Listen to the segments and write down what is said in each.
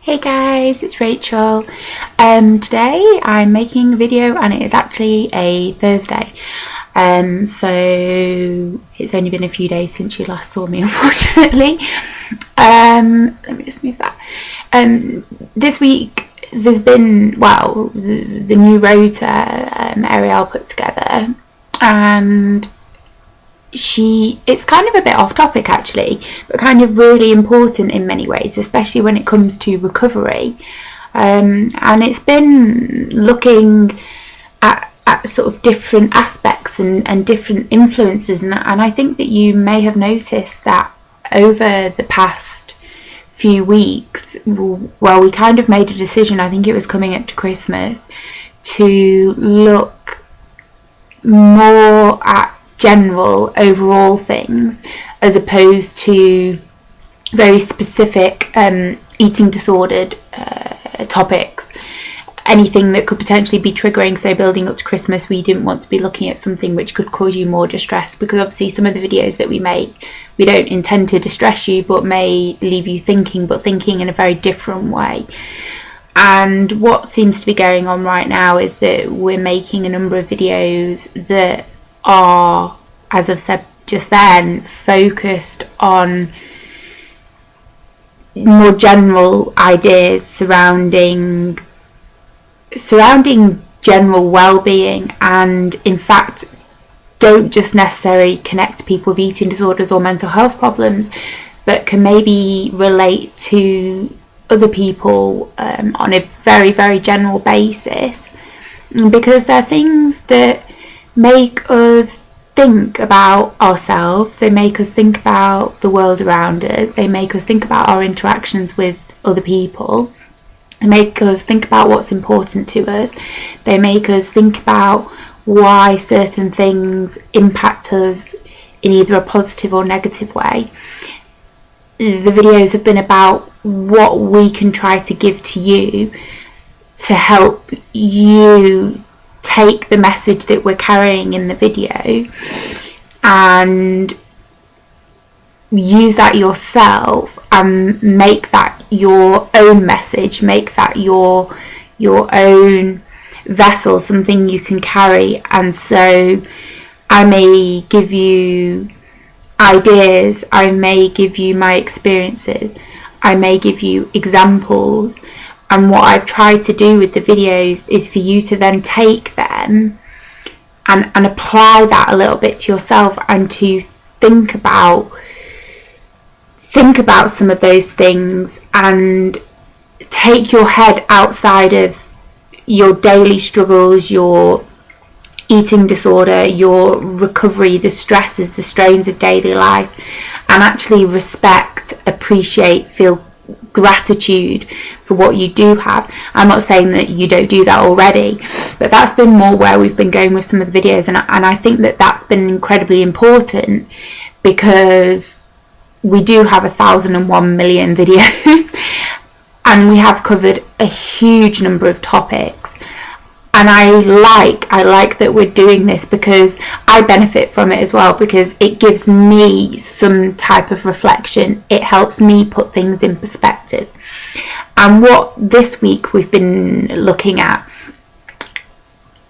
Hey guys, it's Rachel. Today I'm making a video and it is actually a Thursday. So it's only been a few days since you last saw me, unfortunately. Let me just move that. This week there's been, well, the new rota Ariel put together, and it's kind of a bit off topic actually, but kind of really important in many ways, especially when it comes to recovery. And it's been looking at sort of different aspects and different influences, and I think that you may have noticed that over the past few weeks, well, we kind of made a decision, I think it was coming up to Christmas, to look more at general overall things as opposed to very specific eating disordered topics, anything that could potentially be triggering. So building up to Christmas, we didn't want to be looking at something which could cause you more distress, because obviously some of the videos that we make, we don't intend to distress you, but may leave you thinking, but thinking in a very different way. And what seems to be going on right now is that we're making a number of videos that are, as I've said just then, focused on more general ideas surrounding general well-being, and in fact don't just necessarily connect people with eating disorders or mental health problems, but can maybe relate to other people on a very, very general basis, because they're things that make us think about ourselves, they make us think about the world around us, they make us think about our interactions with other people, they make us think about what's important to us, they make us think about why certain things impact us in either a positive or negative way. The videos have been about what we can try to give to you to help you take the message that we're carrying in the video and use that yourself and make that your own message, make that your own vessel, something you can carry. And so I may give you ideas, I may give you my experiences, I may give you examples, and what I've tried to do with the videos is for you to then take them and apply that a little bit to yourself, and to think about some of those things, and take your head outside of your daily struggles, your eating disorder, your recovery, the stresses, the strains of daily life, and actually respect, appreciate, feel gratitude for what you do have. I'm not saying that you don't do that already, but that's been more where we've been going with some of the videos, and I think that that's been incredibly important, because we do have 1,001 million videos and we have covered a huge number of topics. And I like that we're doing this, because I benefit from it as well, because it gives me some type of reflection. It helps me put things in perspective. And what this week we've been looking at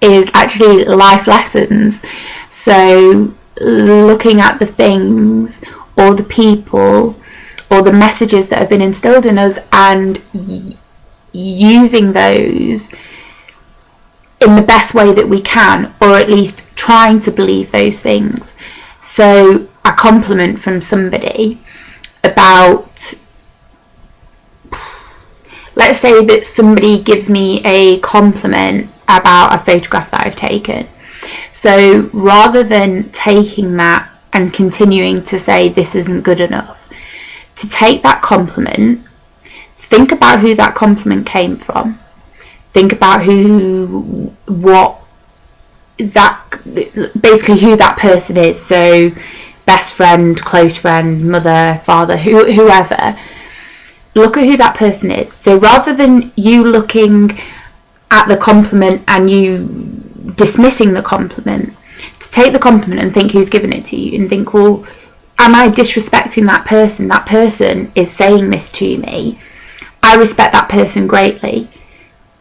is actually life lessons. So looking at the things or the people or the messages that have been instilled in us, and using those in the best way that we can, or at least trying to believe those things. So a compliment from somebody about, let's say that somebody gives me a compliment about a photograph that I've taken. So rather than taking that and continuing to say this isn't good enough, to take that compliment, think about who that compliment came from. Think about who that person is. So best friend, close friend, mother, father, whoever. Look at who that person is. So rather than you looking at the compliment and you dismissing the compliment, to take the compliment and think who's given it to you, and think, well, am I disrespecting that person? That person is saying this to me, I respect that person greatly.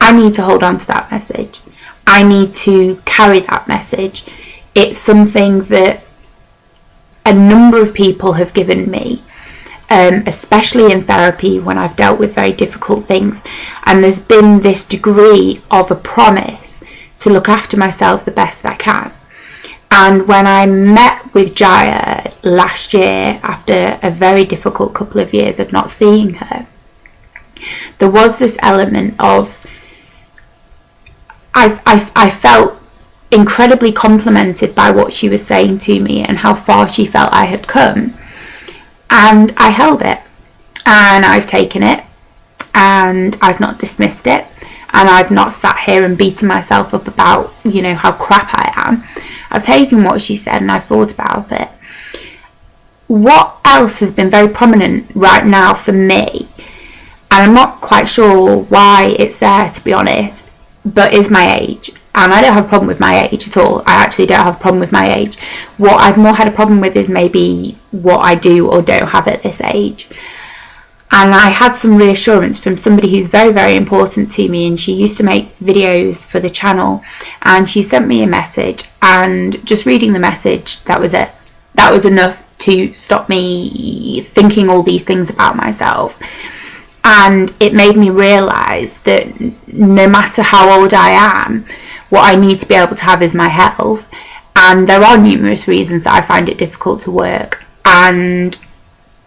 I need to hold on to that message. I need to carry that message. It's something that a number of people have given me, especially in therapy when I've dealt with very difficult things. And there's been this degree of a promise to look after myself the best I can. And when I met with Jaya last year, after a very difficult couple of years of not seeing her, there was this element of, I felt incredibly complimented by what she was saying to me and how far she felt I had come. And I held it, and I've taken it, and I've not dismissed it, and I've not sat here and beaten myself up about, you know, how crap I am. I've taken what she said and I've thought about it. What else has been very prominent right now for me, and I'm not quite sure why it's there, to be honest, but is my age. And I don't have a problem with my age at all. I actually don't have a problem with my age. What I've more had a problem with is maybe what I do or don't have at this age. And I had some reassurance from somebody who's very, very important to me, and she used to make videos for the channel, and she sent me a message, and just reading the message, that was it. That was enough to stop me thinking all these things about myself. And it made me realise that no matter how old I am, what I need to be able to have is my health. And there are numerous reasons that I find it difficult to work, and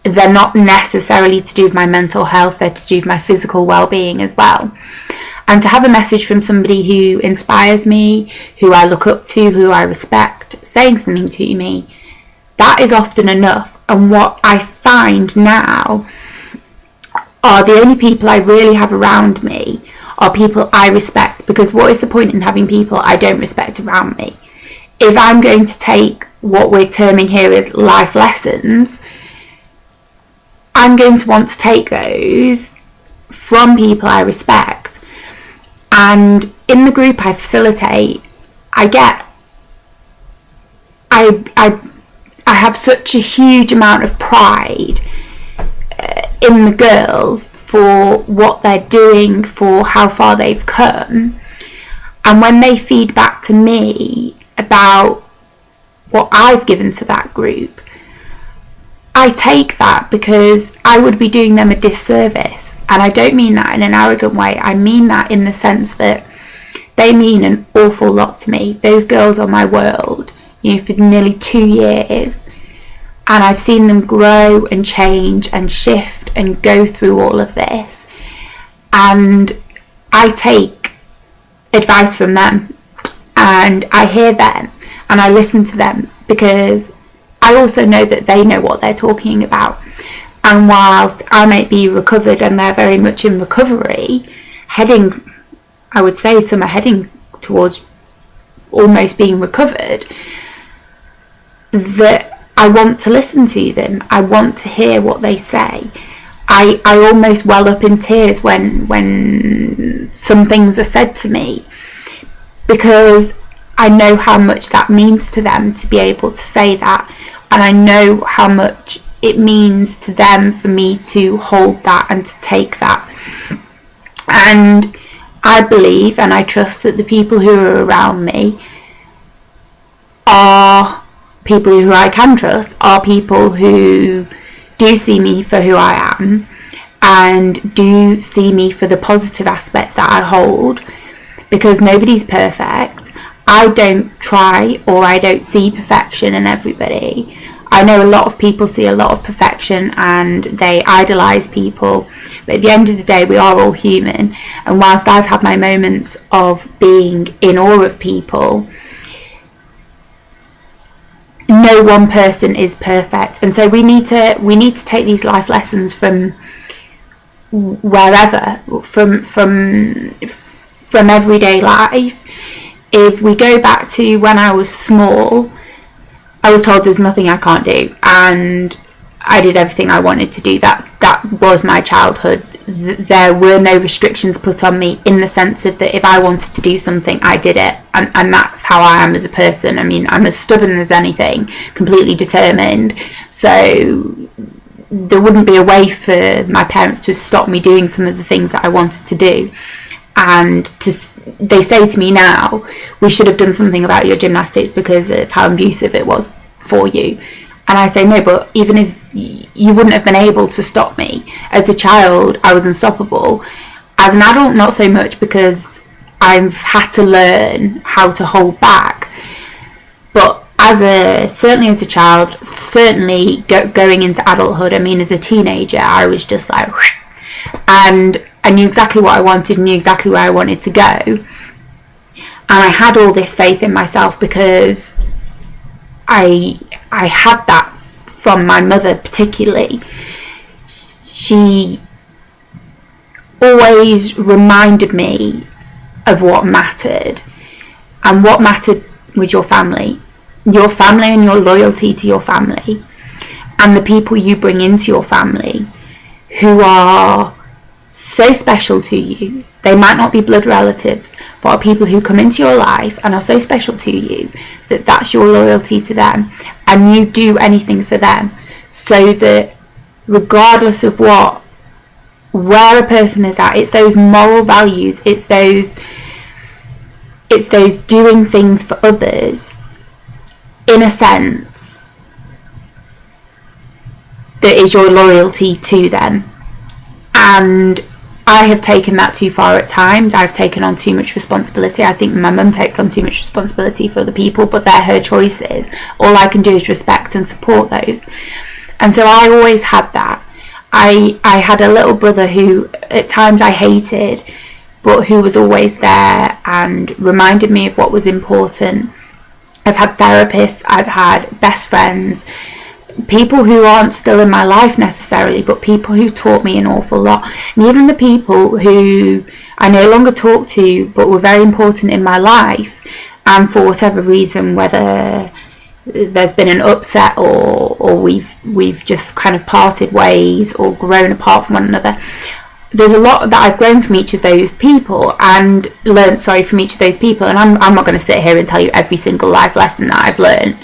they're not necessarily to do with my mental health, they're to do with my physical well-being as well. And to have a message from somebody who inspires me, who I look up to, who I respect, saying something to me, that is often enough. And what I find now are the only people I really have around me are people I respect, because what is the point in having people I don't respect around me? If I'm going to take what we're terming here as life lessons, I'm going to want to take those from people I respect. And in the group I facilitate, I have such a huge amount of pride in the girls for what they're doing, for how far they've come. And when they feed back to me about what I've given to that group, I take that, because I would be doing them a disservice. And I don't mean that in an arrogant way. I mean that in the sense that they mean an awful lot to me. Those girls are my world, you know, for nearly 2 years. And I've seen them grow and change and shift and go through all of this. And I take advice from them, and I hear them and I listen to them, because I also know that they know what they're talking about. And whilst I might be recovered and they're very much in recovery, I would say some are heading towards almost being recovered, that I want to listen to them. I want to hear what they say. I almost well up in tears when some things are said to me, because I know how much that means to them to be able to say that, and I know how much it means to them for me to hold that and to take that. And I believe and I trust that the people who are around me are people who I can trust, are people who do see me for who I am and do see me for the positive aspects that I hold, because nobody's perfect. I don't try, or I don't see perfection in everybody. I know a lot of people see a lot of perfection and they idolise people, but at the end of the day we are all human. And whilst I've had my moments of being in awe of people, no one person is perfect. And so we need to take these life lessons from wherever, from everyday life. If we go back to when I was small, I was told there's nothing I can't do, and I did everything I wanted to do. That was my childhood. There were no restrictions put on me, in the sense of that if I wanted to do something, I did it, and that's how I am as a person. I mean, I'm as stubborn as anything, completely determined. So there wouldn't be a way for my parents to have stopped me doing some of the things that I wanted to do. And they say to me now, we should have done something about your gymnastics because of how abusive it was for you. And I say, no, but even if you wouldn't have been able to stop me. As a child, I was unstoppable. As an adult, not so much, because I've had to learn how to hold back. But certainly as a child, certainly going into adulthood, I mean, as a teenager, I was just like, and I knew exactly what I wanted, knew exactly where I wanted to go. And I had all this faith in myself because I had that from my mother particularly. She always reminded me of what mattered. And what mattered was your family. Your family and your loyalty to your family. And the people you bring into your family who are so special to you. They might not be blood relatives, but are people who come into your life and are so special to you that that's your loyalty to them, and you do anything for them, so that regardless of where a person is at, it's those moral values, it's those doing things for others in a sense that is your loyalty to them. And I have taken that too far at times. I've taken on too much responsibility. I think my mum takes on too much responsibility for other people, but they're her choices. All I can do is respect and support those. And so I always had that. I had a little brother who at times I hated, but who was always there and reminded me of what was important. I've had therapists, I've had best friends, people who aren't still in my life necessarily, but people who taught me an awful lot. And even the people who I no longer talk to but were very important in my life, and for whatever reason, whether there's been an upset or we've just kind of parted ways or grown apart from one another, there's a lot that I've grown from each of those people and learnt from each of those people. And I'm not going to sit here and tell you every single life lesson that I've learned,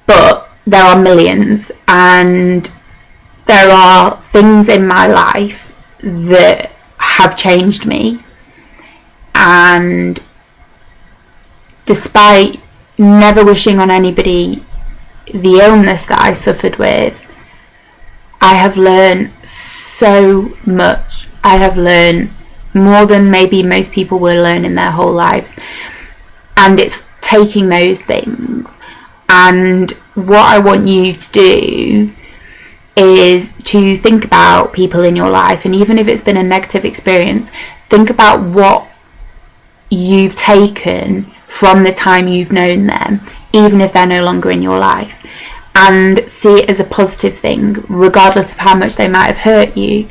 but there are millions, and there are things in my life that have changed me. And despite never wishing on anybody the illness that I suffered with, I have learned so much. I have learned more than maybe most people will learn in their whole lives. And it's taking those things. And what I want you to do is to think about people in your life, and even if it's been a negative experience, think about what you've taken from the time you've known them, even if they're no longer in your life, and see it as a positive thing, regardless of how much they might have hurt you.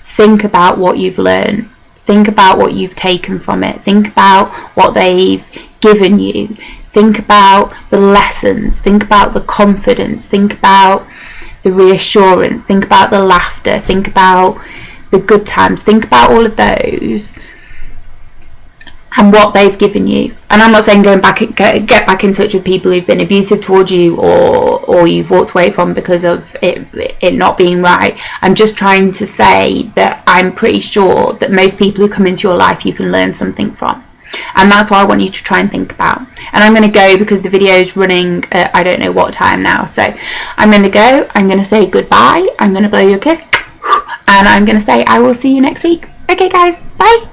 Think about what you've learned. Think about what you've taken from it. Think about what they've given you. Think about the lessons. Think about the confidence. Think about the reassurance. Think about the laughter. Think about the good times. Think about all of those and what they've given you. And I'm not saying get back in touch with people who've been abusive towards you or you've walked away from because of it not being right. I'm just trying to say that I'm pretty sure that most people who come into your life you can learn something from. And that's what I want you to try and think about. And I'm going to go because the video is running at I don't know what time now. So I'm going to go. I'm going to say goodbye. I'm going to blow you a kiss. And I'm going to say I will see you next week. Okay, guys. Bye.